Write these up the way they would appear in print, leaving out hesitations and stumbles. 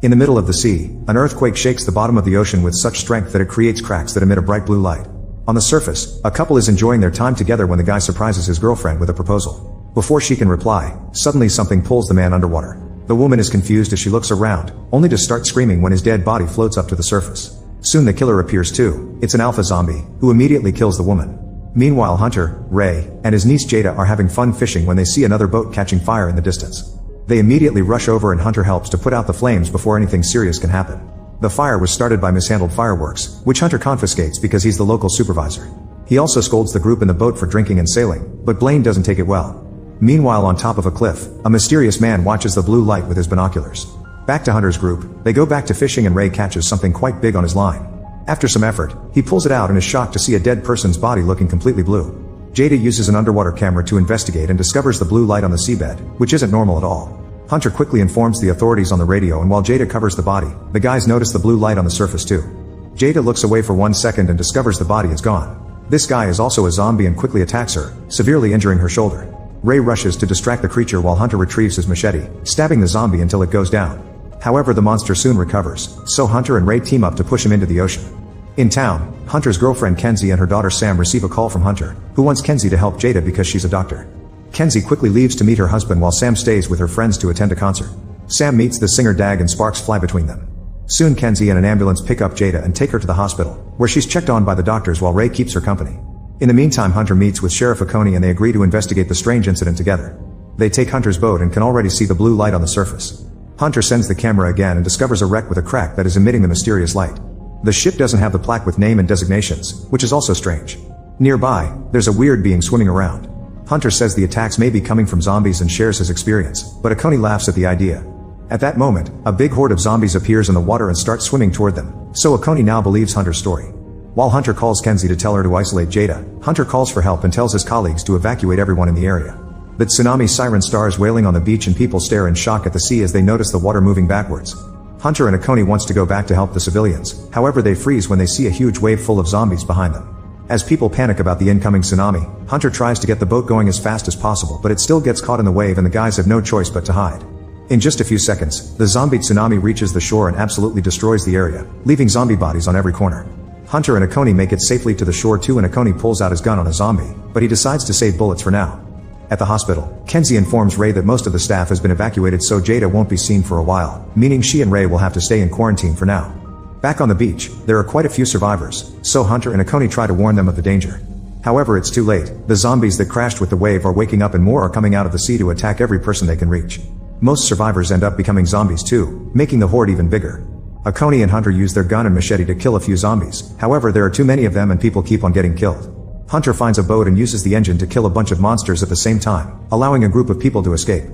In the middle of the sea, an earthquake shakes the bottom of the ocean with such strength that it creates cracks that emit a bright blue light. On the surface, a couple is enjoying their time together when the guy surprises his girlfriend with a proposal. Before she can reply, suddenly something pulls the man underwater. The woman is confused as she looks around, only to start screaming when his dead body floats up to the surface. Soon the killer appears too. It's an alpha zombie, who immediately kills the woman. Meanwhile Hunter, Ray, and his niece Jada are having fun fishing when they see another boat catching fire in the distance. They immediately rush over and Hunter helps to put out the flames before anything serious can happen. The fire was started by mishandled fireworks, which Hunter confiscates because he's the local supervisor. He also scolds the group in the boat for drinking and sailing, but Blaine doesn't take it well. Meanwhile on top of a cliff, a mysterious man watches the blue light with his binoculars. Back to Hunter's group, they go back to fishing and Ray catches something quite big on his line. After some effort, he pulls it out and is shocked to see a dead person's body looking completely blue. Jada uses an underwater camera to investigate and discovers the blue light on the seabed, which isn't normal at all. Hunter quickly informs the authorities on the radio and while Jada covers the body, the guys notice the blue light on the surface too. Jada looks away for 1 second and discovers the body is gone. This guy is also a zombie and quickly attacks her, severely injuring her shoulder. Ray rushes to distract the creature while Hunter retrieves his machete, stabbing the zombie until it goes down. However, the monster soon recovers, so Hunter and Ray team up to push him into the ocean. In town, Hunter's girlfriend Kenzie and her daughter Sam receive a call from Hunter, who wants Kenzie to help Jada because she's a doctor. Kenzie quickly leaves to meet her husband while Sam stays with her friends to attend a concert. Sam meets the singer Dag and sparks fly between them. Soon Kenzie and an ambulance pick up Jada and take her to the hospital, where she's checked on by the doctors while Ray keeps her company. In the meantime Hunter meets with Sheriff Oconee and they agree to investigate the strange incident together. They take Hunter's boat and can already see the blue light on the surface. Hunter sends the camera again and discovers a wreck with a crack that is emitting the mysterious light. The ship doesn't have the plaque with name and designations, which is also strange. Nearby, there's a weird being swimming around. Hunter says the attacks may be coming from zombies and shares his experience, but Oconee laughs at the idea. At that moment, a big horde of zombies appears in the water and starts swimming toward them, so Oconee now believes Hunter's story. While Hunter calls Kenzie to tell her to isolate Jada, Hunter calls for help and tells his colleagues to evacuate everyone in the area. The tsunami siren stars wailing on the beach and people stare in shock at the sea as they notice the water moving backwards. Hunter and Oconee wants to go back to help the civilians, however they freeze when they see a huge wave full of zombies behind them. As people panic about the incoming tsunami, Hunter tries to get the boat going as fast as possible but it still gets caught in the wave and the guys have no choice but to hide. In just a few seconds, the zombie tsunami reaches the shore and absolutely destroys the area, leaving zombie bodies on every corner. Hunter and Oconee make it safely to the shore too and Oconee pulls out his gun on a zombie, but he decides to save bullets for now. At the hospital, Kenzie informs Ray that most of the staff has been evacuated so Jada won't be seen for a while, meaning she and Ray will have to stay in quarantine for now. Back on the beach, there are quite a few survivors, so Hunter and Oconee try to warn them of the danger. However, it's too late. The zombies that crashed with the wave are waking up and more are coming out of the sea to attack every person they can reach. Most survivors end up becoming zombies too, making the horde even bigger. Oconee and Hunter use their gun and machete to kill a few zombies, however there are too many of them and people keep on getting killed. Hunter finds a boat and uses the engine to kill a bunch of monsters at the same time, allowing a group of people to escape.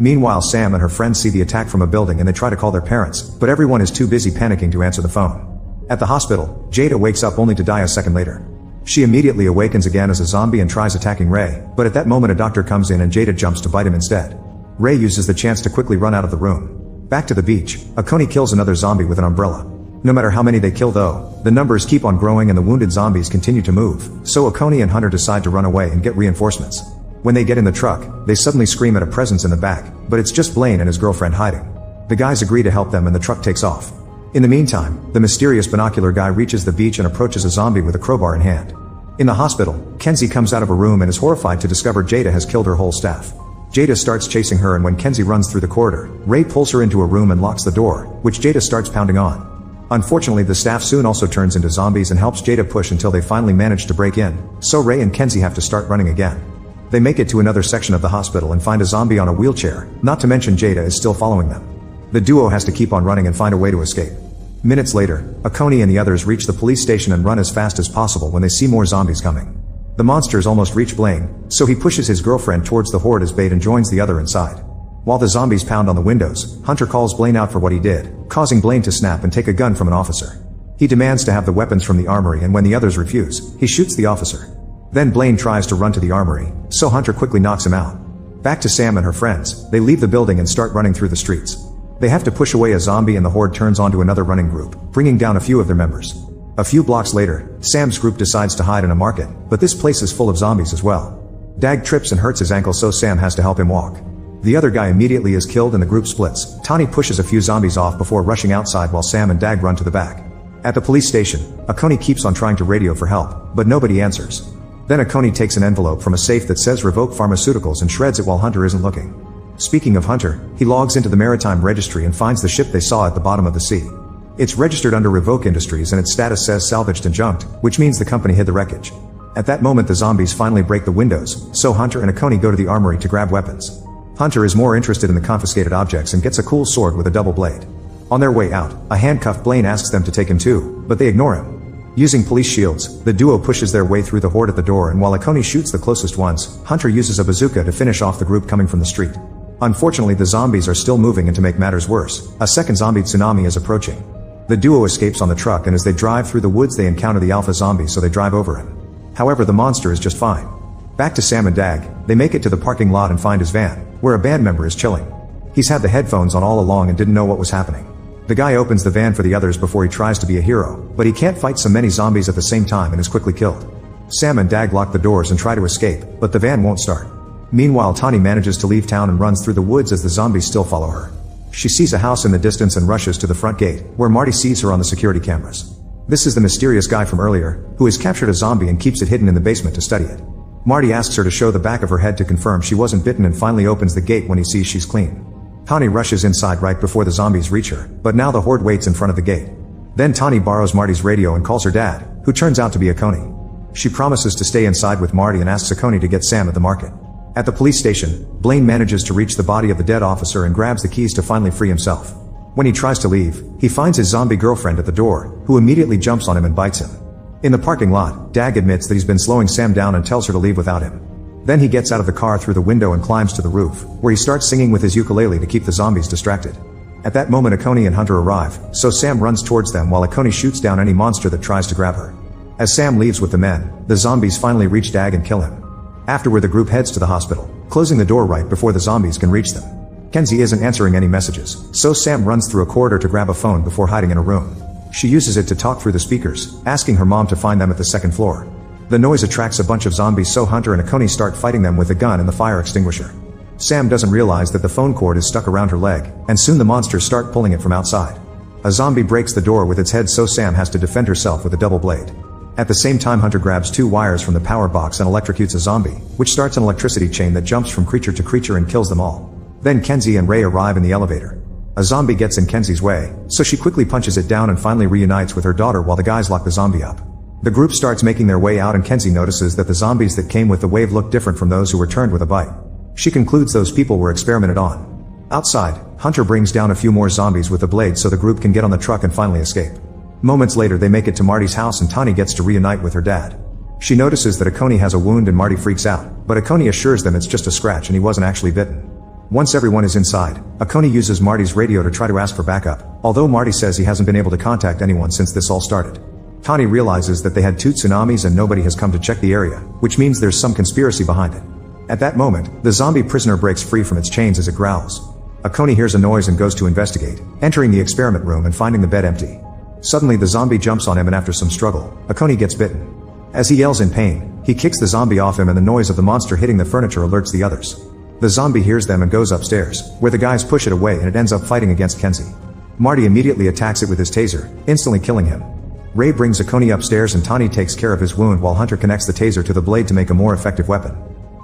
Meanwhile Sam and her friends see the attack from a building and they try to call their parents, but everyone is too busy panicking to answer the phone. At the hospital, Jada wakes up only to die a second later. She immediately awakens again as a zombie and tries attacking Ray, but at that moment a doctor comes in and Jada jumps to bite him instead. Ray uses the chance to quickly run out of the room. Back to the beach, Oconee kills another zombie with an umbrella. No matter how many they kill though, the numbers keep on growing and the wounded zombies continue to move, so Oconee and Hunter decide to run away and get reinforcements. When they get in the truck, they suddenly scream at a presence in the back, but it's just Blaine and his girlfriend hiding. The guys agree to help them and the truck takes off. In the meantime, the mysterious binocular guy reaches the beach and approaches a zombie with a crowbar in hand. In the hospital, Kenzie comes out of a room and is horrified to discover Jada has killed her whole staff. Jada starts chasing her and when Kenzie runs through the corridor, Ray pulls her into a room and locks the door, which Jada starts pounding on. Unfortunately the staff soon also turns into zombies and helps Jada push until they finally manage to break in, so Ray and Kenzie have to start running again. They make it to another section of the hospital and find a zombie on a wheelchair, not to mention Jada is still following them. The duo has to keep on running and find a way to escape. Minutes later, Oconee and the others reach the police station and run as fast as possible when they see more zombies coming. The monsters almost reach Blaine, so he pushes his girlfriend towards the horde as bait and joins the other inside. While the zombies pound on the windows, Hunter calls Blaine out for what he did, causing Blaine to snap and take a gun from an officer. He demands to have the weapons from the armory and when the others refuse, he shoots the officer. Then Blaine tries to run to the armory, so Hunter quickly knocks him out. Back to Sam and her friends, they leave the building and start running through the streets. They have to push away a zombie and the horde turns onto another running group, bringing down a few of their members. A few blocks later, Sam's group decides to hide in a market, but this place is full of zombies as well. Dag trips and hurts his ankle so Sam has to help him walk. The other guy immediately is killed and the group splits. Tani pushes a few zombies off before rushing outside while Sam and Dag run to the back. At the police station, Akoni keeps on trying to radio for help, but nobody answers. Then Akoni takes an envelope from a safe that says Revoke Pharmaceuticals and shreds it while Hunter isn't looking. Speaking of Hunter, he logs into the maritime registry and finds the ship they saw at the bottom of the sea. It's registered under Revoke Industries and its status says salvaged and junked, which means the company hid the wreckage. At that moment the zombies finally break the windows, so Hunter and Akoni go to the armory to grab weapons. Hunter is more interested in the confiscated objects and gets a cool sword with a double blade. On their way out, a handcuffed Blaine asks them to take him too, but they ignore him. Using police shields, the duo pushes their way through the horde at the door, and while Akoni shoots the closest ones, Hunter uses a bazooka to finish off the group coming from the street. Unfortunately the zombies are still moving, and to make matters worse, a second zombie tsunami is approaching. The duo escapes on the truck, and as they drive through the woods they encounter the alpha zombie, so they drive over him. However, the monster is just fine. Back to Sam and Dag, they make it to the parking lot and find his van, where a band member is chilling. He's had the headphones on all along and didn't know what was happening. The guy opens the van for the others before he tries to be a hero, but he can't fight so many zombies at the same time and is quickly killed. Sam and Dag lock the doors and try to escape, but the van won't start. Meanwhile, Tani manages to leave town and runs through the woods as the zombies still follow her. She sees a house in the distance and rushes to the front gate, where Marty sees her on the security cameras. This is the mysterious guy from earlier, who has captured a zombie and keeps it hidden in the basement to study it. Marty asks her to show the back of her head to confirm she wasn't bitten and finally opens the gate when he sees she's clean. Tani rushes inside right before the zombies reach her, but now the horde waits in front of the gate. Then Tani borrows Marty's radio and calls her dad, who turns out to be Akoni. She promises to stay inside with Marty and asks Akoni to get Sam at the market. At the police station, Blaine manages to reach the body of the dead officer and grabs the keys to finally free himself. When he tries to leave, he finds his zombie girlfriend at the door, who immediately jumps on him and bites him. In the parking lot, Dag admits that he's been slowing Sam down and tells her to leave without him. Then he gets out of the car through the window and climbs to the roof, where he starts singing with his ukulele to keep the zombies distracted. At that moment Akoni and Hunter arrive, so Sam runs towards them while Akoni shoots down any monster that tries to grab her. As Sam leaves with the men, the zombies finally reach Dag and kill him. Afterward the group heads to the hospital, closing the door right before the zombies can reach them. Kenzie isn't answering any messages, so Sam runs through a corridor to grab a phone before hiding in a room. She uses it to talk through the speakers, asking her mom to find them at the second floor. The noise attracts a bunch of zombies, so Hunter and Akoni start fighting them with a gun and the fire extinguisher. Sam doesn't realize that the phone cord is stuck around her leg, and soon the monsters start pulling it from outside. A zombie breaks the door with its head, so Sam has to defend herself with a double blade. At the same time Hunter grabs 2 wires from the power box and electrocutes a zombie, which starts an electricity chain that jumps from creature to creature and kills them all. Then Kenzie and Ray arrive in the elevator. A zombie gets in Kenzie's way, so she quickly punches it down and finally reunites with her daughter while the guys lock the zombie up. The group starts making their way out and Kenzie notices that the zombies that came with the wave look different from those who were turned with a bite. She concludes those people were experimented on. Outside, Hunter brings down a few more zombies with a blade so the group can get on the truck and finally escape. Moments later they make it to Marty's house and Tani gets to reunite with her dad. She notices that Akoni has a wound and Marty freaks out, but Akoni assures them it's just a scratch and he wasn't actually bitten. Once everyone is inside, Akoni uses Marty's radio to try to ask for backup, although Marty says he hasn't been able to contact anyone since this all started. Tani realizes that they had 2 tsunamis and nobody has come to check the area, which means there's some conspiracy behind it. At that moment, the zombie prisoner breaks free from its chains as it growls. Akoni hears a noise and goes to investigate, entering the experiment room and finding the bed empty. Suddenly the zombie jumps on him and after some struggle, Akoni gets bitten. As he yells in pain, he kicks the zombie off him and the noise of the monster hitting the furniture alerts the others. The zombie hears them and goes upstairs, where the guys push it away and it ends up fighting against Kenzie. Marty immediately attacks it with his taser, instantly killing him. Ray brings Akoni upstairs and Tani takes care of his wound while Hunter connects the taser to the blade to make a more effective weapon.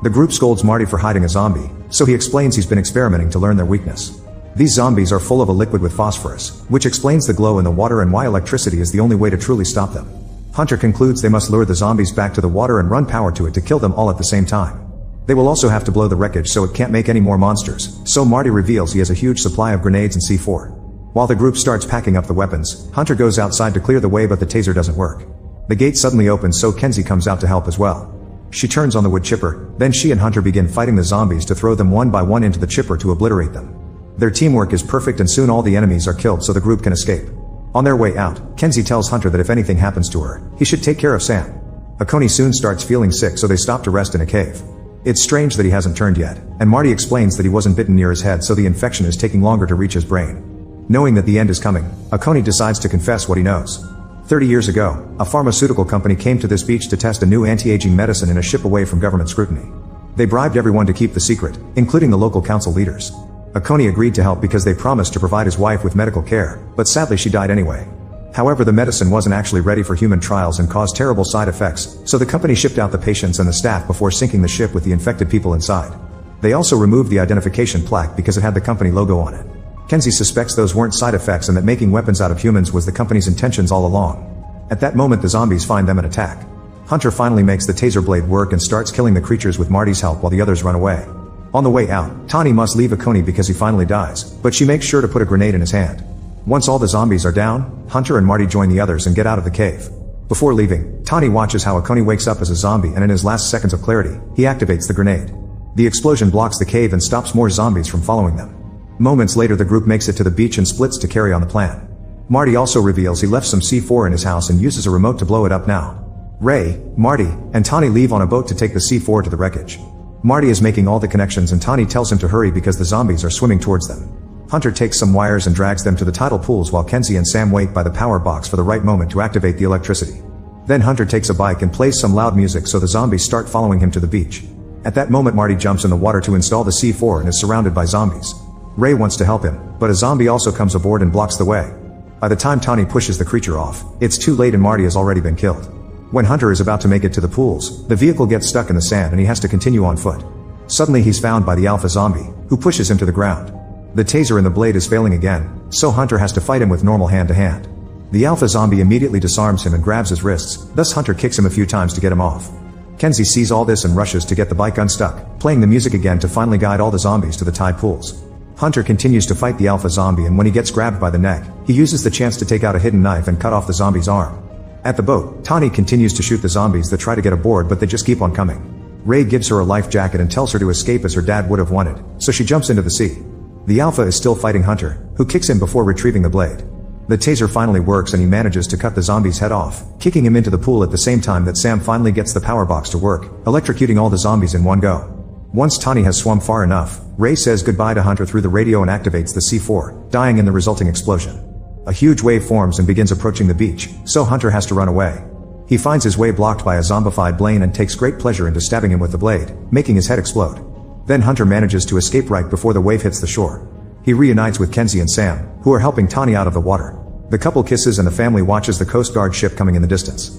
The group scolds Marty for hiding a zombie, so he explains he's been experimenting to learn their weakness. These zombies are full of a liquid with phosphorus, which explains the glow in the water and why electricity is the only way to truly stop them. Hunter concludes they must lure the zombies back to the water and run power to it to kill them all at the same time. They will also have to blow the wreckage so it can't make any more monsters, so Marty reveals he has a huge supply of grenades and C4. While the group starts packing up the weapons, Hunter goes outside to clear the way but the taser doesn't work. The gate suddenly opens so Kenzie comes out to help as well. She turns on the wood chipper, then she and Hunter begin fighting the zombies to throw them one by one into the chipper to obliterate them. Their teamwork is perfect and soon all the enemies are killed so the group can escape. On their way out, Kenzie tells Hunter that if anything happens to her, he should take care of Sam. Akoni soon starts feeling sick so they stop to rest in a cave. It's strange that he hasn't turned yet, and Marty explains that he wasn't bitten near his head so the infection is taking longer to reach his brain. Knowing that the end is coming, Akoni decides to confess what he knows. 30 years ago, a pharmaceutical company came to this beach to test a new anti-aging medicine in a ship away from government scrutiny. They bribed everyone to keep the secret, including the local council leaders. Akoni agreed to help because they promised to provide his wife with medical care, but sadly she died anyway. However, the medicine wasn't actually ready for human trials and caused terrible side effects, so the company shipped out the patients and the staff before sinking the ship with the infected people inside. They also removed the identification plaque because it had the company logo on it. Kenzie suspects those weren't side effects and that making weapons out of humans was the company's intentions all along. At that moment, the zombies find them and attack. Hunter finally makes the taser blade work and starts killing the creatures with Marty's help while the others run away. On the way out, Tani must leave Akoni because he finally dies, but she makes sure to put a grenade in his hand. Once all the zombies are down, Hunter and Marty join the others and get out of the cave. Before leaving, Tani watches how Akoni wakes up as a zombie, and in his last seconds of clarity, he activates the grenade. The explosion blocks the cave and stops more zombies from following them. Moments later, the group makes it to the beach and splits to carry on the plan. Marty also reveals he left some C4 in his house and uses a remote to blow it up now. Ray, Marty, and Tani leave on a boat to take the C4 to the wreckage. Marty is making all the connections and Tani tells him to hurry because the zombies are swimming towards them. Hunter takes some wires and drags them to the tidal pools while Kenzie and Sam wait by the power box for the right moment to activate the electricity. Then Hunter takes a bike and plays some loud music so the zombies start following him to the beach. At that moment, Marty jumps in the water to install the C4 and is surrounded by zombies. Ray wants to help him, but a zombie also comes aboard and blocks the way. By the time Tani pushes the creature off, it's too late and Marty has already been killed. When Hunter is about to make it to the pools, the vehicle gets stuck in the sand and he has to continue on foot. Suddenly he's found by the alpha zombie, who pushes him to the ground. The taser in the blade is failing again, so Hunter has to fight him with normal hand-to-hand. The alpha zombie immediately disarms him and grabs his wrists, thus Hunter kicks him a few times to get him off. Kenzie sees all this and rushes to get the bike unstuck, playing the music again to finally guide all the zombies to the tide pools. Hunter continues to fight the alpha zombie, and when he gets grabbed by the neck, he uses the chance to take out a hidden knife and cut off the zombie's arm. At the boat, Tani continues to shoot the zombies that try to get aboard, but they just keep on coming. Ray gives her a life jacket and tells her to escape as her dad would have wanted, so she jumps into the sea. The alpha is still fighting Hunter, who kicks him before retrieving the blade. The taser finally works and he manages to cut the zombie's head off, kicking him into the pool at the same time that Sam finally gets the power box to work, electrocuting all the zombies in one go. Once Tani has swum far enough, Ray says goodbye to Hunter through the radio and activates the C4, dying in the resulting explosion. A huge wave forms and begins approaching the beach, so Hunter has to run away. He finds his way blocked by a zombified Blaine and takes great pleasure into stabbing him with the blade, making his head explode. Then Hunter manages to escape right before the wave hits the shore. He reunites with Kenzie and Sam, who are helping Tani out of the water. The couple kisses and the family watches the Coast Guard ship coming in the distance.